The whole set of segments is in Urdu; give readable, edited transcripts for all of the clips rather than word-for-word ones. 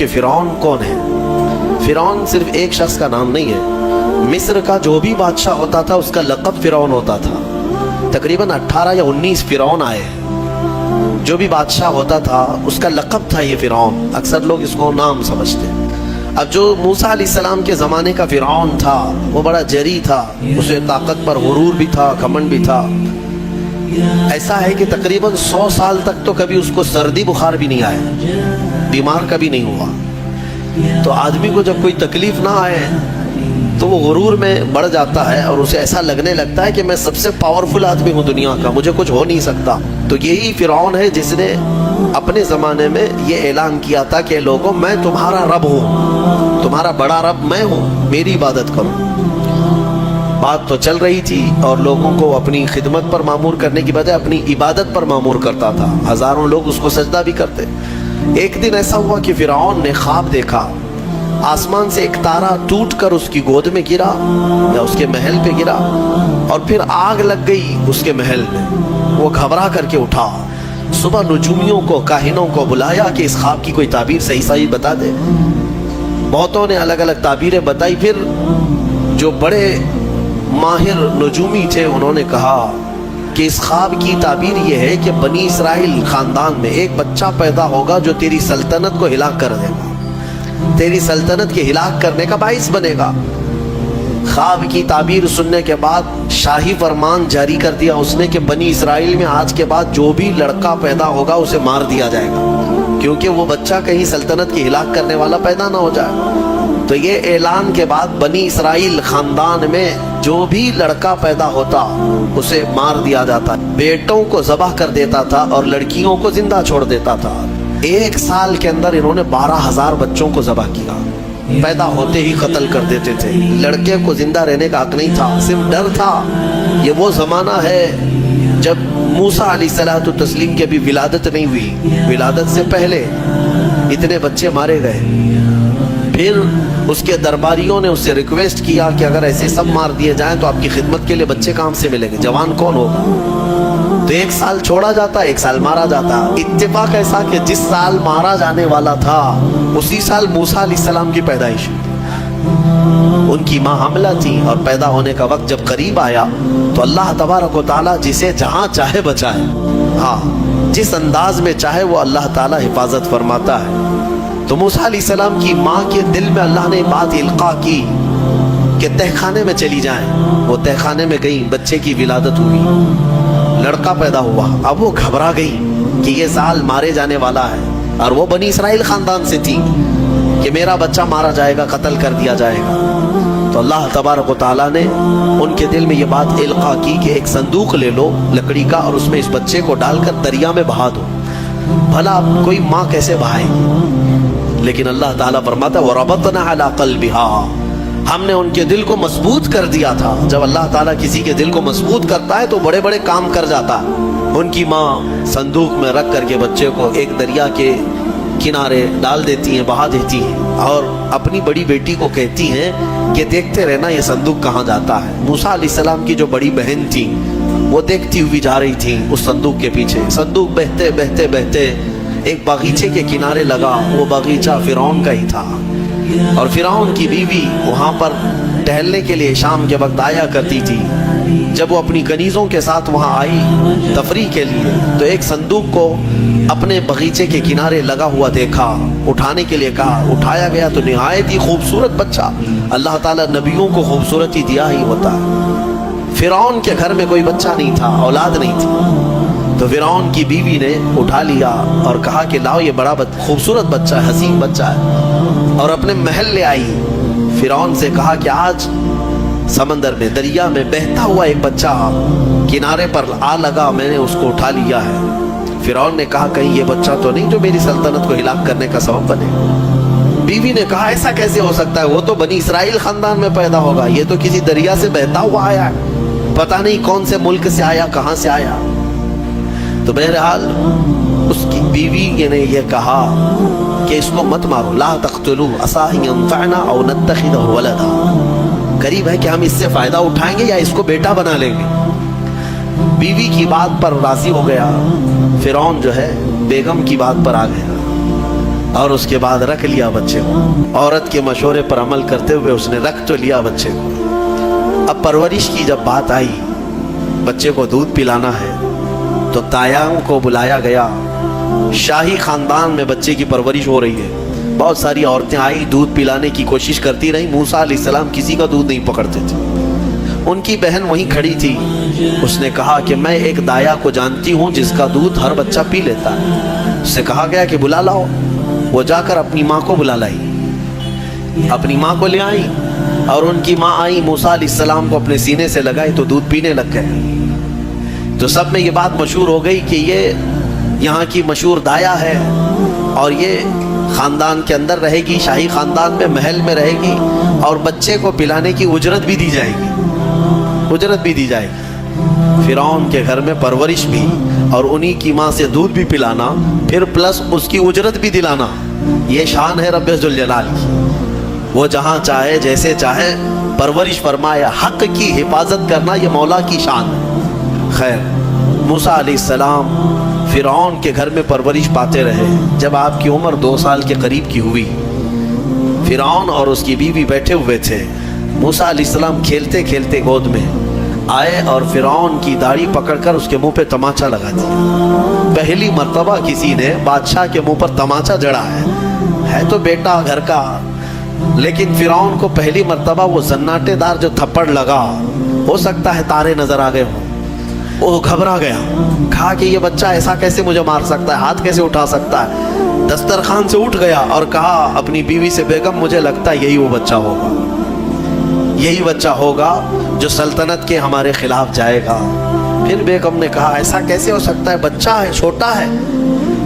کہ فرعون کون ہے۔ فرعون صرف ایک شخص کا نام نہیں ہے، مصر کا جو بھی بادشاہ ہوتا تھا اس کا لقب فرعون ہوتا تھا۔ تقریباً 18 یا 19 فرعون آئے، جو بھی بادشاہ ہوتا تھا اس کا لقب تھا یہ فرعون، اکثر لوگ اس کو نام سمجھتے ہیں۔ اب جو موسیٰ علیہ السلام کے زمانے کا فرعون تھا وہ بڑا جری تھا، اسے طاقت پر غرور بھی تھا، گھمنڈ بھی تھا۔ ایسا ہے کہ تقریباً 100 سال تک تو کبھی اس کو سردی بخار بھی نہیں آیا، بیمار کبھی نہیں ہوا۔ تو آدمی کو جب کوئی تکلیف نہ آئے تو وہ غرور میں بڑھ جاتا ہے اور اسے ایسا لگنے لگتا ہے کہ میں سب سے پاورفل آدمی ہوں دنیا کا، مجھے کچھ ہو نہیں سکتا۔ تو یہی فرعون ہے جس نے اپنے زمانے میں یہ اعلان کیا تھا کہ لوگوں میں تمہارا رب ہوں، تمہارا بڑا رب میں ہوں، میری عبادت کرو۔ بات تو چل رہی تھی اور لوگوں کو اپنی خدمت پر معمور کرنے کی بجائے اپنی عبادت پر معمور کرتا تھا، ہزاروں لوگ اس کو سجدہ بھی کرتے۔ ایک دن ایسا ہوا کہ فرعون نے خواب دیکھا، آسمان سے ایک تارا ٹوٹ کر اس کی گود میں گرا یا اس کے محل پہ گرا اور پھر آگ لگ گئی اس کے محل میں۔ وہ گھبرا کر کے اٹھا، صبح نجومیوں کو، کاہنوں کو بلایا کہ اس خواب کی کوئی تعبیر صحیح بتا دے۔ بہتوں نے الگ الگ تعبیریں بتائی، پھر جو بڑے ماہر نجومی تھے انہوں نے کہا کہ اس خواب کی تعبیر یہ ہے کہ بنی اسرائیل خاندان میں ایک بچہ پیدا ہوگا جو تیری سلطنت کو ہلاک کر دے گا، تیری سلطنت کے ہلاک کرنے کا باعث بنے گا۔ خواب کی تعبیر سننے کے بعد شاہی فرمان جاری کر دیا اس نے کہ بنی اسرائیل میں آج کے بعد جو بھی لڑکا پیدا ہوگا اسے مار دیا جائے گا، کیونکہ وہ بچہ کہیں سلطنت کی ہلاک کرنے والا پیدا نہ ہو جائے۔ تو یہ اعلان کے بعد بنی اسرائیل خاندان میں جو بھی لڑکا پیدا ہوتا اسے مار دیا جاتا، بیٹوں کو ذبح کر دیتا تھا اور لڑکیوں کو زندہ چھوڑ دیتا تھا۔ 1 سال کے اندر انہوں نے 12,000 بچوں کو ذبح کیا، پیدا ہوتے ہی قتل کر دیتے تھے۔ لڑکے کو زندہ رہنے کا حق نہیں تھا، صرف ڈر تھا۔ یہ وہ زمانہ ہے جب موسیٰ علیہ الصلوۃ والتسلیم کی ابھی ولادت نہیں ہوئی، ولادت سے پہلے اتنے بچے مارے گئے۔ پھر اس کے درباریوں نے اس سے ریکویسٹ کیا کہ اگر ایسے سب مار دیے جائیں تو آپ کی خدمت کے لیے بچے کہاں سے ملیں گے، جوان کون ہوگا؟ تو 1 سال چھوڑا جاتا، 1 سال مارا جاتا۔ اتفاق ایسا کہ جس سال مارا جانے والا تھا اسی سال موسیٰ علیہ السلام کی پیدائش ہوئی۔ ان کی ماں حاملہ تھی اور پیدا ہونے کا وقت جب قریب آیا تو اللہ تبارک و تعالیٰ جسے جہاں چاہے بچائے، ہاں جس انداز میں چاہے وہ اللہ تعالیٰ حفاظت فرماتا ہے۔ تو موسیٰ علیہ السلام کی ماں کے دل میں اللہ نے بات القاء کی کہ تہ خانے میں چلی جائیں۔ وہ تہ خانے میں گئی، بچے کی ولادت ہوئی، لڑکا پیدا ہوا۔ اب وہ گھبرا گئی کہ یہ سال مارے جانے والا ہے، اور وہ بنی اسرائیل خاندان سے تھی کہ میرا بچہ مارا جائے گا، قتل کر دیا جائے گا۔ تو اللہ تبارک و تعالیٰ نے ان کے دل میں یہ بات القاء کی کہ ایک صندوق لے لو لکڑی کا اور اس میں اس بچے کو ڈال کر دریا میں بہا دو۔ بھلا کوئی ماں کیسے بہائے گی؟ لیکن اللہ تعالیٰ فرماتا ہے وَرَبَطْنَا عَلَىٰ قَلْبِهَا، ہم نے ان کے دل کو مضبوط کر دیا تھا۔ جب اللہ تعالیٰ کسی کے دل کو مضبوط کرتا ہے تو بڑے بڑے کام کر جاتا ہے۔ ان کی ماں صندوق میں رکھ کر کے بچے کو ایک دریا کے کنارے ڈال دیتی ہیں، بہا دیتی ہیں، اور اپنی بڑی بیٹی کو کہتی ہیں کہ دیکھتے رہنا یہ صندوق کہاں جاتا ہے۔ موسیٰ علیہ السلام کی جو بڑی بہن تھی وہ دیکھتی ہوئی جا رہی تھی اس صندوق کے پیچھے۔ صندوق بہتے بہتے بہتے ایک باغیچے کے کنارے لگا، وہ باغیچہ فرعون کا ہی تھا، اور فرعون کی بیوی وہاں پر ٹہلنے کے لیے شام کے وقت آیا کرتی تھی۔ جب وہ اپنی کنیزوں کے ساتھ وہاں آئی تفریح کے لیے تو ایک صندوق کو اپنے باغیچے کے کنارے لگا ہوا دیکھا، اٹھانے کے لیے کہا، اٹھایا گیا تو نہایت ہی خوبصورت بچہ۔ اللہ تعالیٰ نبیوں کو خوبصورتی دیا ہی ہوتا ہے۔ فرعون کے گھر میں کوئی بچہ نہیں تھا، اولاد نہیں تھی، تو فرعون کی بیوی نے اٹھا لیا اور کہا کہ لاؤ یہ بڑا خوبصورت بچہ ہے، حسین بچہ ہے، اور اپنے محل لے آئی۔ فرعون سے کہا کہ آج سمندر میں، دریا میں بہتا ہوا ایک بچہ کنارے پر آ لگا، میں نے اس کو اٹھا لیا ہے۔ فرعون نے کہا کہیں یہ بچہ تو نہیں جو میری سلطنت کو ہلاک کرنے کا سبب بنے۔ بیوی نے کہا ایسا کیسے ہو سکتا ہے، وہ تو بنی اسرائیل خاندان میں پیدا ہوگا، یہ تو کسی دریا سے بہتا ہوا آیا ہے، پتہ نہیں کون سے ملک سے آیا، کہاں سے آیا۔ تو بہرحال اس کی بیوی نے یہ کہا کہ اس کو مت مارو، لا تقتلوه عسى ان ينفعنا او نتخذه ولدا، قریب ہے کہ ہم اس سے فائدہ اٹھائیں گے یا اس کو بیٹا بنا لیں گے۔ بیوی کی بات پر راضی ہو گیا، فرعون جو ہے بیگم کی بات پر آ گیا۔ اور اس کے بعد رکھ لیا بچے کو. عورت کے مشورے پر عمل کرتے ہوئے اس نے رکھ تو لیا بچے کو. اب پرورش کی جب بات آئی, بچے کو دودھ پلانا ہے, تو تایام کو بلایا گیا. شاہی خاندان میں بچے کی پرورش ہو رہی ہے. بہت ساری عورتیں آئی, دودھ پلانے کی کوشش کرتی رہی. موسیٰ علیہ السلام کسی کا دودھ نہیں پکڑتے تھے. ان کی بہن وہیں کھڑی تھی. اس نے کہا کہ میں ایک دایا کو جانتی ہوں جس کا دودھ ہر بچہ پی لیتا ہے. اس سے کہا گیا کہ بلا لاؤ. وہ جا کر اپنی ماں کو بلا لائی, اپنی ماں کو لے آئی, اور ان کی ماں آئی, موسیٰ علیہ السلام کو اپنے سینے سے لگائی تو دودھ پینے لگ گئے. تو سب میں یہ بات مشہور ہو گئی کہ یہ یہاں کی مشہور دایا ہے, اور یہ خاندان کے اندر رہے گی, شاہی خاندان میں, محل میں رہے گی, اور بچے کو پلانے کی اجرت بھی دی جائے گی, اجرت بھی دی جائے گی. فرعون کے گھر میں پرورش بھی, اور انہی کی ماں سے دودھ بھی پلانا, پھر پلس اس کی اجرت بھی دلانا. یہ شان ہے رب ذوالجلال کی. وہ جہاں چاہے جیسے چاہے پرورش فرمائے. حق کی حفاظت کرنا یہ مولا کی شان ہے. خیر, موسیٰ علیہ السلام فرعون کے گھر میں پرورش پاتے رہے. جب آپ کی عمر 2 سال کے قریب کی ہوئی, فرعون اور اس کی بیوی بیٹھے ہوئے تھے. موسیٰ علیہ السلام کھیلتے کھیلتے گود میں آئے اور فرعون کی داڑھی پکڑ کر اس کے منہ پہ تماچا لگا دیا. پہلی مرتبہ کسی نے بادشاہ کے منہ پر تماچا جڑا ہے تو بیٹا گھر کا, لیکن فرعون کو پہلی مرتبہ وہ زناٹے دار جو تھپڑ لگا, ہو سکتا ہے تارے نظر آ گئے ہوں, وہ گھبرا گیا. کہا کہ یہ بچہ ایسا کیسے مجھے مار سکتا ہے, ہاتھ کیسے اٹھا سکتا ہے. دسترخوان سے اٹھ گیا اور کہا اپنی بیوی سے, بیگم مجھے لگتا ہے یہی وہ بچہ ہوگا, یہی بچہ ہوگا جو سلطنت کے ہمارے خلاف جائے گا. پھر بیگم نے کہا ایسا کیسے ہو سکتا ہے, بچہ ہے, چھوٹا ہے,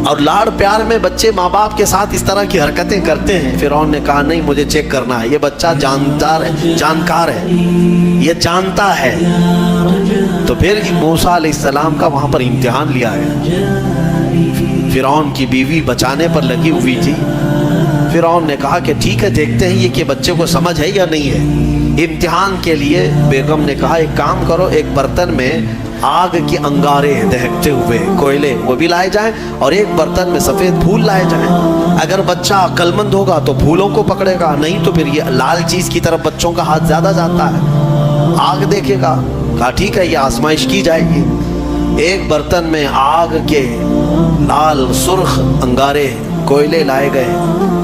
اور لاڑ پیار میں بچے ماں باپ کے ساتھ اس طرح کی حرکتیں کرتے ہیں. فرعون نے کہا نہیں, مجھے چیک کرنا ہے, یہ بچہ جاندار ہے, جانکار ہے, یہ جانتا ہے. تو پھر موسیٰ علیہ السلام کا وہاں پر امتحان لیا ہے. فرعون کی بیوی بچانے پر لگی ہوئی تھی. فرعون نے کہا کہ ٹھیک ہے, دیکھتے ہیں یہ کہ بچے کو سمجھ ہے یا نہیں ہے. امتحان کے لیے بیگم نے کہا ایک کام کرو, ایک برتن میں آگ کی انگارے دہکتے ہوئے کوئلے وہ بھی لائے جائیں, اور ایک برتن میں سفید پھول لائے جائیں. اگر بچہ عقل مند ہوگا تو پھولوں کو پکڑے گا, نہیں تو پھر یہ لال چیز کی طرف بچوں کا ہاتھ زیادہ جاتا ہے, آگ دیکھے گا. کہا ٹھیک ہے, یہ آزمائش کی جائے گی. ایک برتن میں آگ کے لال سرخ انگارے کوئلے لائے گئے,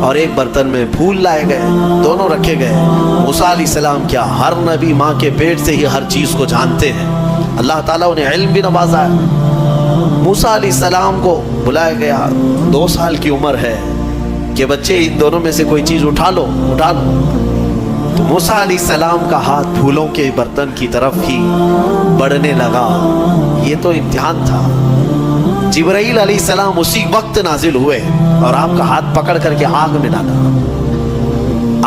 اور ایک برتن میں پھول لائے گئے, دونوں رکھے گئے. موسیٰ علیہ السلام کیا, ہر نبی ماں کے پیٹ سے ہی ہر چیز کو جانتے ہیں. اللہ تعالیٰ انہیں علم بھی نوازا ہے. موسیٰ علیہ السلام کو بلایا گیا, 2 سال کی عمر ہے, کہ بچے ان دونوں میں سے کوئی چیز اٹھا لو, اٹھا لو. تو موسیٰ علیہ السلام کا ہاتھ پھولوں کے برتن کی طرف ہی بڑھنے لگا. یہ تو امتحان تھا. جبرائیل علیہ السلام اسی وقت نازل ہوئے اور آپ کا ہاتھ پکڑ کر کے آگ میں ڈالا.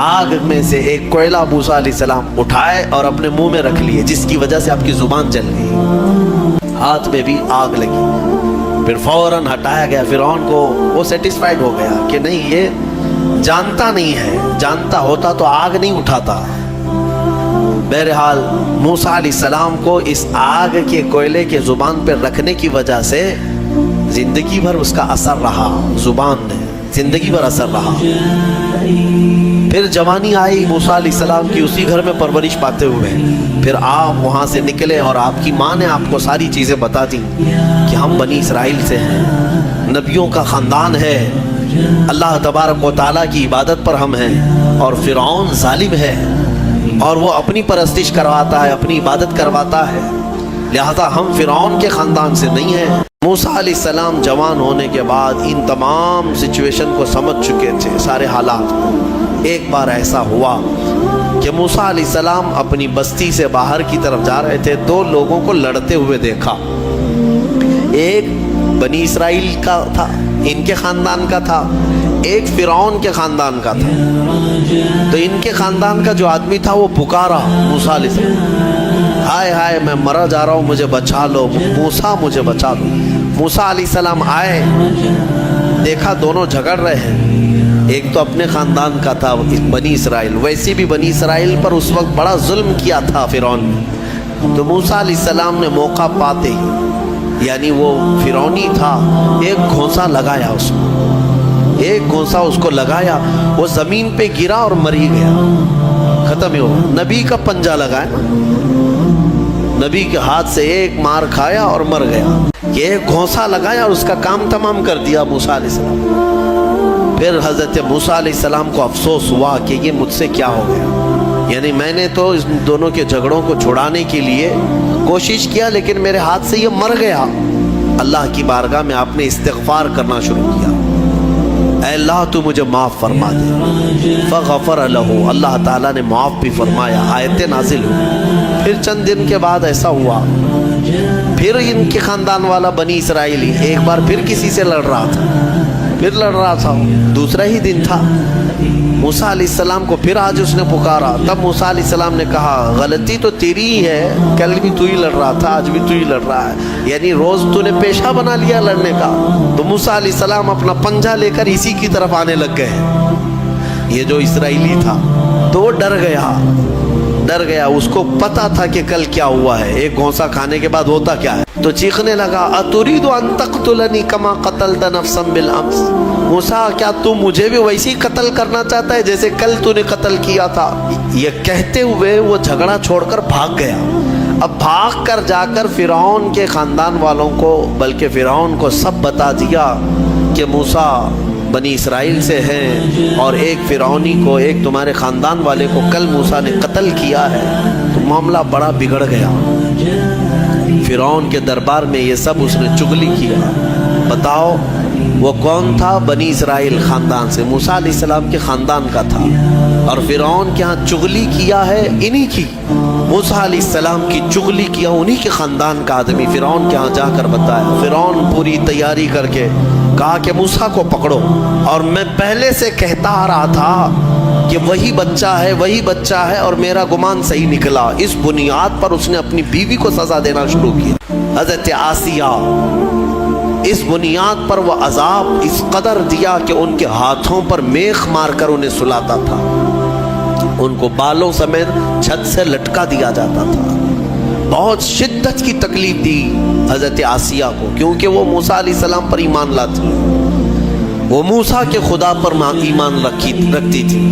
آگ میں سے ایک کوئلہ موسیٰ علیہ السلام اٹھائے اور اپنے منہ میں رکھ لیے, جس کی وجہ سے آپ کی زبان جل گئی, ہاتھ میں بھی آگ لگی. پھر فوراً ہٹایا گیا. فرعون کو وہ سیٹسفائیڈ ہو گیا کہ نہیں, یہ جانتا نہیں ہے, جانتا ہوتا تو آگ نہیں اٹھاتا. بہرحال موسیٰ علیہ السلام کو اس آگ کے کوئلے کے زبان پر رکھنے کی وجہ سے زندگی بھر اس کا اثر رہا, زبان نے زندگی بھر اثر رہا. پھر جوانی آئی موسیٰ علیہ السلام کی, اسی گھر میں پرورش پاتے ہوئے. پھر آپ وہاں سے نکلے اور آپ کی ماں نے آپ کو ساری چیزیں بتا دیں کہ ہم بنی اسرائیل سے ہیں, نبیوں کا خاندان ہے, اللہ تبارک و تعالیٰ کی عبادت پر ہم ہیں, اور فرعون ظالم ہے اور وہ اپنی پرستش کرواتا ہے, اپنی عبادت کرواتا ہے, لہذا ہم فرعون کے خاندان سے نہیں ہیں. موسیٰ علیہ السلام جوان ہونے کے بعد ان تمام سچویشن کو سمجھ چکے تھے, سارے حالات. ایک بار ایسا ہوا کہ موسیٰ علیہ السلام اپنی بستی سے باہر کی طرف جا رہے تھے, 2 لوگوں کو لڑتے ہوئے دیکھا. ایک بنی اسرائیل کا تھا, ان کے خاندان کا تھا, ایک فرعون کے خاندان کا تھا. تو ان کے خاندان کا جو آدمی تھا وہ پکارا موسیٰ علیہ السلام, ہائے ہائے میں مرا جا رہا ہوں, مجھے بچا لو, موسیٰ مجھے بچا لو. موسیٰ علیہ السلام آئے, دیکھا دونوں جھگڑ رہے ہیں. ایک تو اپنے خاندان کا تھا بنی اسرائیل, ویسے بھی بنی اسرائیل پر اس وقت بڑا ظلم کیا تھا فرعون نے. تو موسیٰ علیہ السلام نے موقع پاتے ہی, یعنی وہ فرعونی تھا, ایک گھونسا لگایا اس کو, ایک گھونسا اس کو لگایا, وہ زمین پہ گرا اور مر ہی گیا, ختم ہی ہوا. نبی کا پنجہ لگایا, نبی کے ہاتھ سے ایک مار کھایا اور مر گیا. یہ ایک گھونسا لگایا اور اس کا کام تمام کر دیا موسیٰ علیہ السلام. پھر حضرت موسیٰ علیہ السلام کو افسوس ہوا کہ یہ مجھ سے کیا ہو گیا, یعنی میں نے تو اس دونوں کے جھگڑوں کو چھڑانے کے لیے کوشش کیا, لیکن میرے ہاتھ سے یہ مر گیا. اللہ کی بارگاہ میں آپ نے استغفار کرنا شروع کیا, اے اللہ تو مجھے معاف فرما دے. فغفر لہ, اللہ تعالیٰ نے معاف بھی فرمایا, آیتیں نازل ہوئی. پھر چند دن کے بعد ایسا ہوا, پھر ان کے خاندان والا بنی اسرائیلی ایک بار پھر کسی سے لڑ رہا تھا, دوسرا ہی دن تھا. موسیٰ علیہ السلام کو پھر آج اس نے پکارا. تب موسیٰ علیہ السلام نے کہا غلطی تو تیری ہی ہے, کل بھی تو ہی لڑ رہا تھا, آج بھی تو ہی لڑ رہا ہے, یعنی روز تو نے پیشہ بنا لیا لڑنے کا. تو موسیٰ علیہ السلام اپنا پنجہ لے کر اسی کی طرف آنے لگ گئے. یہ جو اسرائیلی تھا تو وہ ڈر گیا, اس کو پتا تھا کہ کل کیا ہوا ہے, ایک گھونسا کھانے کے بعد ہوتا کیا ہے. تو چیخنے لگا, اتريد ان تقتلني كما قتلت نفسا بالامس. موسیٰ کیا تو مجھے بھی ویسے ہی قتل کرنا چاہتا ہے جیسے کل تو نے قتل کیا تھا. یہ کہتے ہوئے وہ جھگڑا چھوڑ کر بھاگ گیا. اب بھاگ کر جا کر فرعون کے خاندان والوں کو, بلکہ فرعون کو سب بتا دیا کہ موسیٰ بنی اسرائیل سے ہیں اور ایک فرعونی کو, ایک تمہارے خاندان والے کو کل موسیٰ نے قتل کیا ہے. تو معاملہ بڑا بگڑ گیا. فرعون کے دربار میں یہ سب اس نے چغلی کیا. بتاؤ وہ کون تھا؟ بنی اسرائیل خاندان سے, موسیٰ علیہ السلام کے خاندان کا تھا, اور فرعون کے ہاں چغلی کیا ہے انہی کی. موسیٰ علیہ السلام کی چغلی کیا انہی کے خاندان کا آدمی فرعون کے ہاں جا کر بتایا. فرعون پوری تیاری کر کے کہا کہ موسیٰ کو پکڑو, اور میں پہلے سے کہتا آ رہا تھا کہ وہی بچہ ہے اور میرا گمان صحیح نکلا. اس بنیاد پر اس نے اپنی بیوی کو سزا دینا شروع کیا, حضرت آسیہ. اس بنیاد پر وہ عذاب اس قدر دیا کہ ان کے ہاتھوں پر میخ مار کر انہیں سلاتا تھا, ان کو بالوں سمیت چھت سے لٹکا دیا جاتا تھا. بہت شدت کی تکلیف دی حضرت آسیہ کو, کیونکہ وہ موسیٰ علیہ السلام پر ایمان لاتی, وہ موسیٰ کے خدا پر ایمان رکھتی تھی.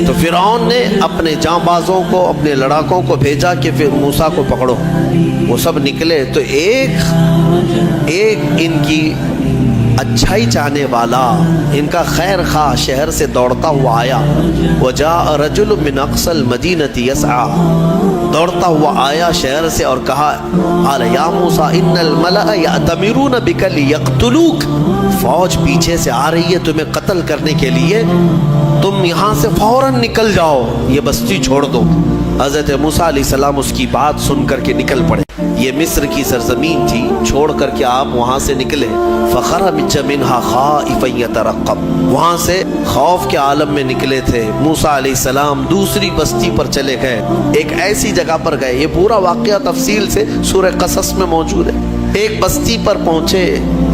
تو فرعون نے اپنے جاں بازوں کو, اپنے لڑاکوں کو بھیجا کہ پھر موسیٰ کو پکڑو. وہ سب نکلے تو ایک ان کی اچھائی چاہنے والا, ان کا خیر خواہ شہر سے دوڑتا ہوا آیا. وجاء رجل من اقصى المدینة يسعى, دوڑتا ہوا آیا شہر سے اور کہا, قال یا موسیٰ ان الملأ یأتمرون بک لیقتلوک. فوج پیچھے سے آ رہی ہے تمہیں قتل کرنے کے لیے, تم یہاں سے فوراً نکل جاؤ, یہ بستی چھوڑ دو. حضرت موسیٰ علیہ السلام اس کی بات سن کر کے نکل پڑے. یہ مصر کی سرزمین تھی, چھوڑ کر کے آپ وہاں سے نکلے. فخرج منها خائفا يترقب, وہاں سے خوف کے عالم میں نکلے تھے. موسیٰ علیہ السلام دوسری بستی پر چلے گئے, ایک ایسی جگہ پر گئے. یہ پورا واقعہ تفصیل سے سورہ قصص میں موجود ہے. ایک بستی پر پہنچے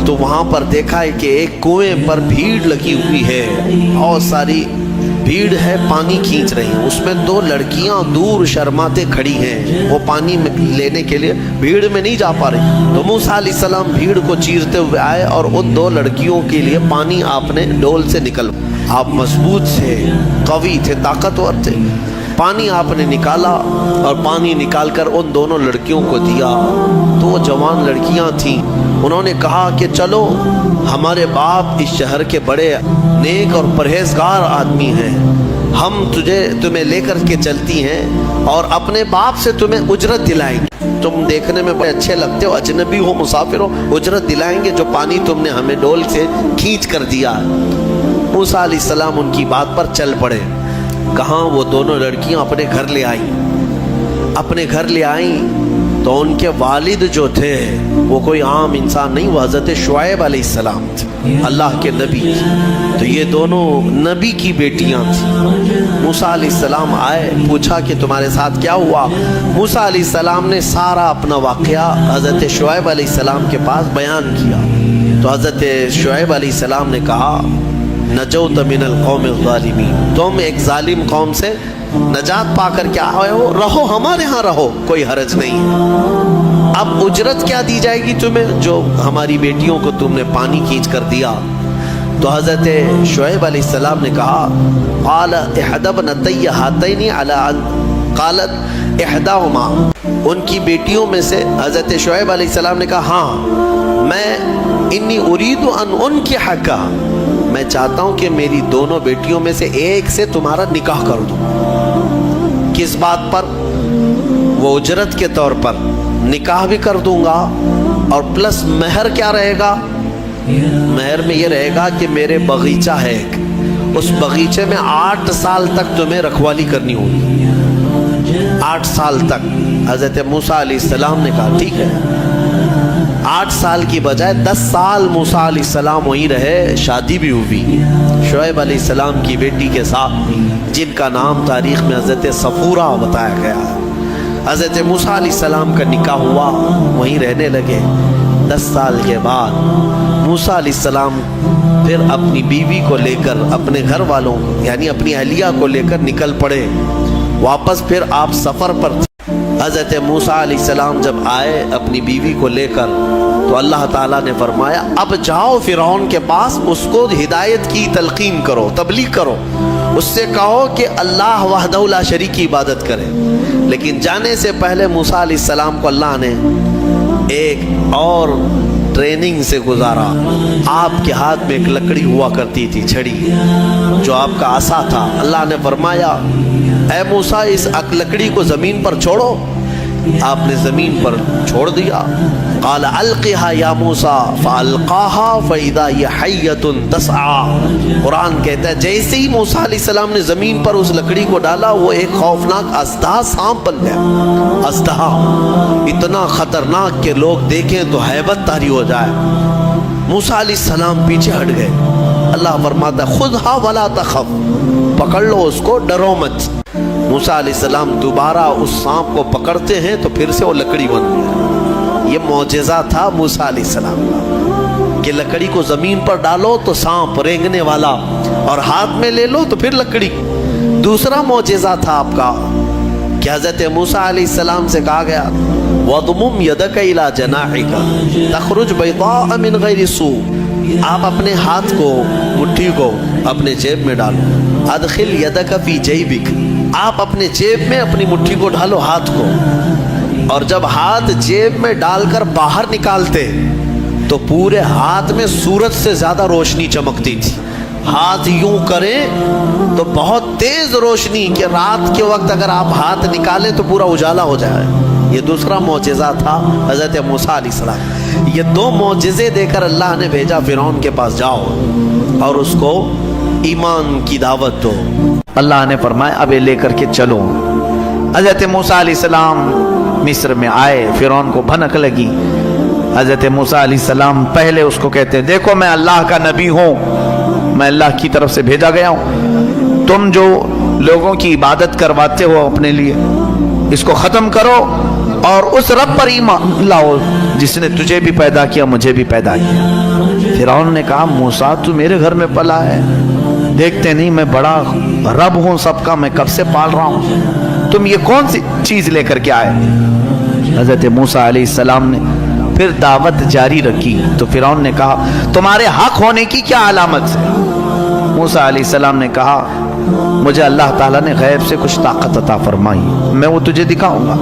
تو وہاں پر دیکھا ہے کہ ایک کنویں پر بھیڑ لگی ہوئی ہے, بہت ساری بھیڑ ہے, پانی کھینچ رہی ہیں. اس میں دو لڑکیاں دور شرماتے کھڑی ہیں, وہ پانی لینے کے لیے بھیڑ میں نہیں جا پا رہی. تو موسیٰ علیہ السلام بھیڑ کو چیرتے ہوئے آئے اور ان دو لڑکیوں کے لیے پانی آپ نے ڈول سے نکل, آپ مضبوط تھے, قوی تھے, طاقتور تھے. پانی آپ نے نکالا اور پانی نکال کر ان دونوں لڑکیوں کو دیا. تو وہ جوان لڑکیاں تھیں, انہوں نے کہا کہ چلو, ہمارے باپ اس شہر کے بڑے نیک اور پرہیزگار آدمی ہیں, ہم تمہیں لے کر کے چلتی ہیں اور اپنے باپ سے تمہیں اجرت دلائیں گے. تم دیکھنے میں بڑے اچھے لگتے ہو, اجنبی ہو, مسافر ہو, اجرت دلائیں گے جو پانی تم نے ہمیں ڈول سے کھینچ کر دیا. موسیٰ علیہ السلام ان کی بات پر چل پڑے. کہاں وہ دونوں لڑکیاں اپنے گھر لے آئیں. تو ان کے والد جو تھے وہ کوئی عام انسان نہیں, وہ حضرت شعیب علیہ السلام تھے, اللہ کے نبی تھے. تو یہ دونوں نبی کی بیٹیاں تھیں. موسیٰ علیہ السلام آئے, پوچھا کہ تمہارے ساتھ کیا ہوا. موسیٰ علیہ السلام نے سارا اپنا واقعہ حضرت شعیب علیہ السلام کے پاس بیان کیا. تو حضرت شعیب علیہ السلام نے کہا, نجوت من القوم الظالمین, تم ایک ظالم قوم سے نجات پا کر کے آئے ہو, رہو ہمارے ہاں رہو, کوئی حرج نہیں ہے. اب اجرت کیا دی جائے گی تمہیں, جو ہماری بیٹیوں کو تم نے پانی کھینچ کر دیا. تو حضرت شعیب علیہ السلام نے کہا قال احد ابنتی ہاتین علی ان قالت احداہما، ان کی بیٹیوں میں سے حضرت شعیب علیہ السلام نے کہا ہاں میں انی ارید ان انکحکا، میں چاہتا ہوں کہ میری دونوں بیٹیوں میں سے ایک سے تمہارا نکاح کر دوں۔ کس بات پر؟ وہ اجرت کے طور پر نکاح بھی کر دوں گا، اور پلس مہر کیا رہے گا؟ مہر میں یہ رہے گا کہ میرے باغیچہ ہے ایک، اس باغیچے میں 8 سال تک تمہیں رکھوالی کرنی ہوگی، 8 سال تک۔ حضرت موسیٰ علیہ السلام نے کہا ٹھیک ہے۔ 8 سال کی بجائے 10 سال موسیٰ علیہ السلام وہیں رہے، شادی بھی ہوئی شعیب علیہ السلام کی بیٹی کے ساتھ، جن کا نام تاریخ میں حضرت صفورہ بتایا گیا ہے۔ حضرت موسیٰ علیہ السلام کا نکاح ہوا، وہیں رہنے لگے۔ 10 سال کے بعد موسیٰ علیہ السلام پھر اپنی بیوی کو لے کر، اپنے گھر والوں یعنی اپنی اہلیہ کو لے کر نکل پڑے واپس۔ پھر آپ سفر پر تھے۔ حضرت موسیٰ علیہ السلام جب آئے اپنی بیوی کو لے کر، تو اللہ تعالیٰ نے فرمایا اب جاؤ فرعون کے پاس، اس کو ہدایت کی تلقین کرو، تبلیغ کرو، اس سے کہو کہ اللہ وحدہ لا شریک کی عبادت کرے۔ لیکن جانے سے پہلے موسیٰ علیہ السلام کو اللہ نے ایک اور ٹریننگ سے گزارا۔ آپ کے ہاتھ میں ایک لکڑی ہوا کرتی تھی، چھڑی، جو آپ کا عصا تھا۔ اللہ نے فرمایا اے موسیٰ اس لکڑی کو زمین پر چھوڑو۔ آپ نے زمین پر چھوڑ دیا۔ قال القها یا موسیٰ فالقاها فاذا هي حیۃ تسعى۔ قرآن کہتا ہے جیسے ہی موسیٰ علیہ السلام نے زمین پر اس لکڑی کو ڈالا، وہ ایک خوفناک اژدہا سانپ بن گیا۔ اژدہا اتنا خطرناک کہ لوگ دیکھیں تو ہیبت طاری ہو جائے۔ موسیٰ علیہ السلام پیچھے ہٹ گئے۔ اللہ فرماتا ہے خذھا ولا تخف، پکڑ لو اس کو، ڈرو مت۔ موسیٰ علیہ السلام دوبارہ اس سانپ کو پکڑتے ہیں تو پھر سے وہ لکڑی بن گیا۔ یہ معجزہ تھا موسیٰ علیہ السلام کا کہ لکڑی کو زمین پر ڈالو تو سانپ رینگنے والا، اور ہاتھ میں لے لو تو پھر لکڑی۔ دوسرا معجزہ تھا آپ کا کہ حضرت موسیٰ علیہ السلام سے کہا گیا وَضْمُمْ يَدَكَ إِلَى جَنَاحِكَ تَخْرُجْ بَيْضَاءَ مِنْ غَيْرِ سُوءٍ، آپ اپنے ہاتھ کو، مٹھی کو اپنے جیب میں ڈالو۔ اَدْخِلْ يَدَكَ فِي جَيْبِكَ، آپ اپنے جیب میں اپنی مٹھی کو ڈالو، ہاتھ کو، اور جب ہاتھ جیب میں ڈال کر باہر نکالتے تو پورے ہاتھ میں سورج سے زیادہ روشنی چمکتی تھی۔ ہاتھ یوں کریں تو بہت تیز روشنی کہ رات کے وقت اگر آپ ہاتھ نکالیں تو پورا اجالا ہو جائے۔ یہ دوسرا معجزہ تھا حضرت موسیٰ علیہ السلام۔ یہ 2 معجزے دے کر اللہ نے بھیجا فرعون کے پاس، جاؤ اور اس کو ایمان کی دعوت دو۔ اللہ نے فرمایا اب یہ لے کر کے چلو۔ حضرت موسیٰ علیہ السلام مصر میں آئے، فرعون کو بھنک لگی۔ حضرت موسیٰ علیہ السلام پہلے اس کو کہتے ہیں دیکھو میں اللہ کا نبی ہوں، میں اللہ کی طرف سے بھیجا گیا ہوں، تم جو لوگوں کی عبادت کرواتے ہو اپنے لیے اس کو ختم کرو اور اس رب پر ایمان لاؤ جس نے تجھے بھی پیدا کیا مجھے بھی پیدا کیا۔ فرعون نے کہا موسیٰ تو میرے گھر میں پلا ہے، دیکھتے نہیں میں بڑا رب ہوں سب کا، میں کب سے پال رہا ہوں، تم یہ کون سی چیز لے کر کے آئے؟ حضرت موسیٰ علیہ السلام نے پھر دعوت جاری رکھی تو فرعون نے کہا تمہارے حق ہونے کی کیا علامت ہے؟ موسیٰ علیہ السلام نے کہا مجھے اللہ تعالیٰ نے غیب سے کچھ طاقت عطا فرمائی، میں وہ تجھے دکھاؤں گا۔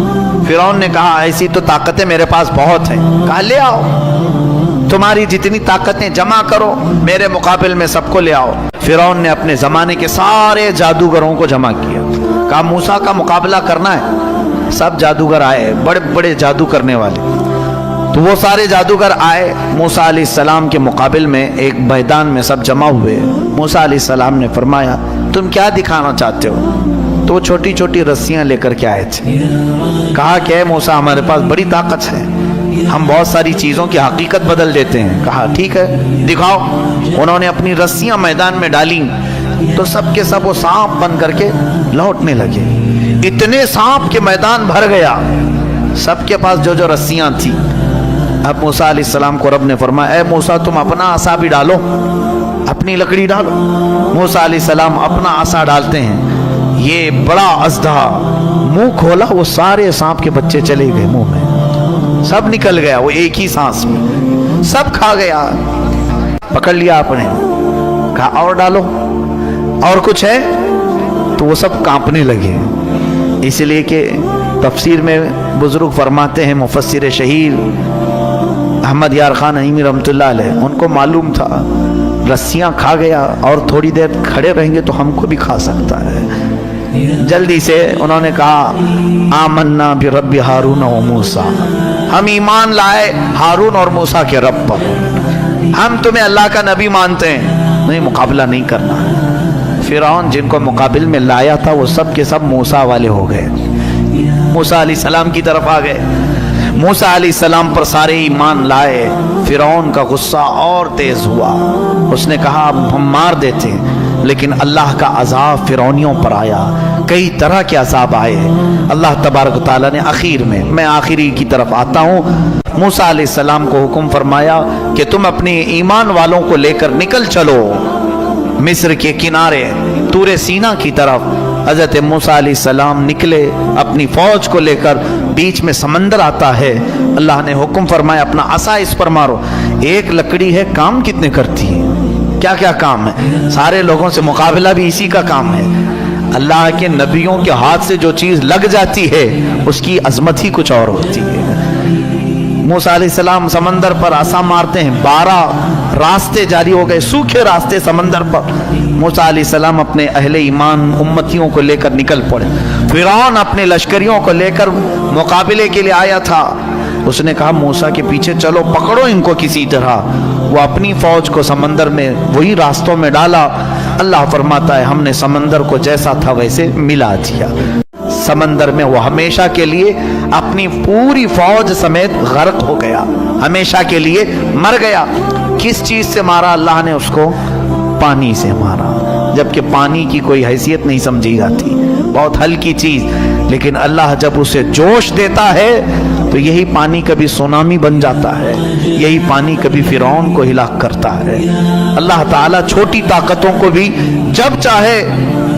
فرعون نے کہا ایسی تو طاقتیں میرے پاس بہت ہیں۔ کہا لے آؤ، تمہاری جتنی طاقتیں جمع کرو، میرے مقابل میں سب کو لے آؤ۔ فرعون نے اپنے زمانے کے سارے جادوگروں کو جمع کیا، کہا موسیٰ کا مقابلہ کرنا ہے۔ سب جادوگر آئے، بڑے بڑے جادو کرنے والے، تو وہ سارے جادوگر آئے موسیٰ علیہ السلام کے مقابل میں ایک میدان میں سب جمع ہوئے۔ موسیٰ علیہ السلام نے فرمایا تم کیا دکھانا چاہتے ہو؟ تو وہ چھوٹی چھوٹی رسیاں لے کر کے آئے تھے۔ کہا کہ اے موسیٰ ہمارے پاس بڑی طاقت ہے، ہم بہت ساری چیزوں کی حقیقت بدل دیتے ہیں۔ کہا ٹھیک ہے دکھاؤ۔ انہوں نے اپنی رسیاں میدان میں ڈالیں تو سب کے سب وہ سانپ بن کر کے لوٹنے لگے۔ اتنے سانپ کے میدان بھر گیا، سب کے پاس جو جو رسیاں تھیں۔ اب موسیٰ علیہ السلام کو رب نے فرمایا اے موسیٰ تم اپنا عصا بھی ڈالو، اپنی لکڑی ڈالو۔ موسیٰ علیہ السلام اپنا عصا ڈالتے ہیں، یہ بڑا اژدہا منہ کھولا، وہ سارے سانپ کے بچے چلے گئے منہ میں، سب نکل گیا، وہ ایک ہی سانس میں سب کھا گیا، پکڑ لیا آپ نے۔ کہا اور ڈالو، اور کچھ ہے؟ تو وہ سب کانپنے لگے. اس لیے کہ تفسیر میں بزرگ فرماتے ہیں، مفسر شہیر احمد یار خان نعیمی رحمۃ اللہ علیہ، ان کو معلوم تھا رسیاں کھا گیا اور تھوڑی دیر کھڑے رہیں گے تو ہم کو بھی کھا سکتا ہے. جلدی سے انہوں نے کہا آمنا برب ہارون و موسیٰ، ہم ایمان لائے ہارون اور موسیٰ کے رب پر، ہم تمہیں اللہ کا نبی مانتے ہیں، نہیں مقابلہ نہیں کرنا. فرعون جن کو مقابل میں لایا تھا وہ سب کے سب موسیٰ والے ہو گئے، موسیٰ علیہ السلام کی طرف آ گئے. موسیٰ علیہ السلام پر سارے ایمان لائے. فرعون کا غصہ اور تیز ہوا، اس نے کہا اب ہم مار دیتے، لیکن اللہ کا عذاب فرعونیوں پر آیا، کئی طرح کے عذاب آئے. اللہ تبارک و تعالیٰ نے آخر میں آخری کی طرف آتا ہوں، موسیٰ علیہ السلام کو حکم فرمایا کہ تم اپنے ایمان والوں کو لے کر نکل چلو مصر کے کنارے طور سینا کی طرف. حضرت موسیٰ علیہ السلام نکلے اپنی فوج کو لے کر، بیچ میں سمندر آتا ہے. اللہ نے حکم فرمایا اپنا عصا اس پر مارو. ایک لکڑی ہے، کام کتنے کرتی ہے، کیا کیا کام ہے، سارے لوگوں سے مقابلہ بھی اسی کا کام ہے. اللہ کے نبیوں کے ہاتھ سے جو چیز لگ جاتی ہے اس کی عظمت ہی کچھ اور ہوتی ہے. موسیٰ علیہ السلام سمندر پر عصا مارتے ہیں، 12 راستے جاری ہو گئے، سوکھے راستے سمندر پر. موسیٰ علیہ السلام اپنے اہل ایمان امتیوں کو لے کر نکل پڑے. فرعون اپنے لشکریوں کو لے کر مقابلے کے لیے آیا تھا. اس نے کہا موسیٰ کے پیچھے چلو، پکڑو ان کو کسی طرح. وہ اپنی فوج کو سمندر میں وہی راستوں میں ڈالا. اللہ فرماتا ہے ہم نے سمندر کو جیسا تھا ویسے ملا دیا. سمندر میں وہ ہمیشہ کے لیے اپنی پوری فوج سمیت غرق ہو گیا، ہمیشہ کے لیے مر گیا. کس چیز سے مارا اللہ نے اس کو؟ پانی سے مارا، جبکہ پانی کی کوئی حیثیت نہیں سمجھی جاتی، بہت ہلکی چیز. لیکن اللہ جب اسے جوش دیتا ہے تو یہی پانی کبھی سونامی بن جاتا ہے، یہی پانی کبھی فرعون کو ہلاک کرتا ہے. اللہ تعالیٰ چھوٹی طاقتوں کو بھی جب چاہے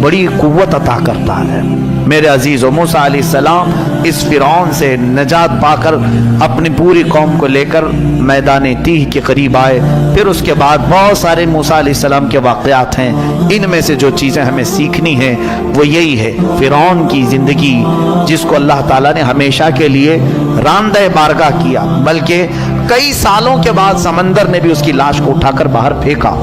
بڑی قوت عطا کرتا ہے. میرے عزیزو، موسیٰ علیہ السلام اس فرعون سے نجات پا کر اپنی پوری قوم کو لے کر میدان تیہ کے قریب آئے. پھر اس کے بعد بہت سارے موسیٰ علیہ السلام کے واقعات ہیں. ان میں سے جو چیزیں ہمیں سیکھنی ہیں وہ یہی ہے، فرعون کی زندگی جس کو اللہ تعالیٰ نے ہمیشہ کے لیے راندہ بارگاہ کیا، بلکہ کئی سالوں کے بعد سمندر نے بھی اس کی لاش کو اٹھا کر باہر پھینکا.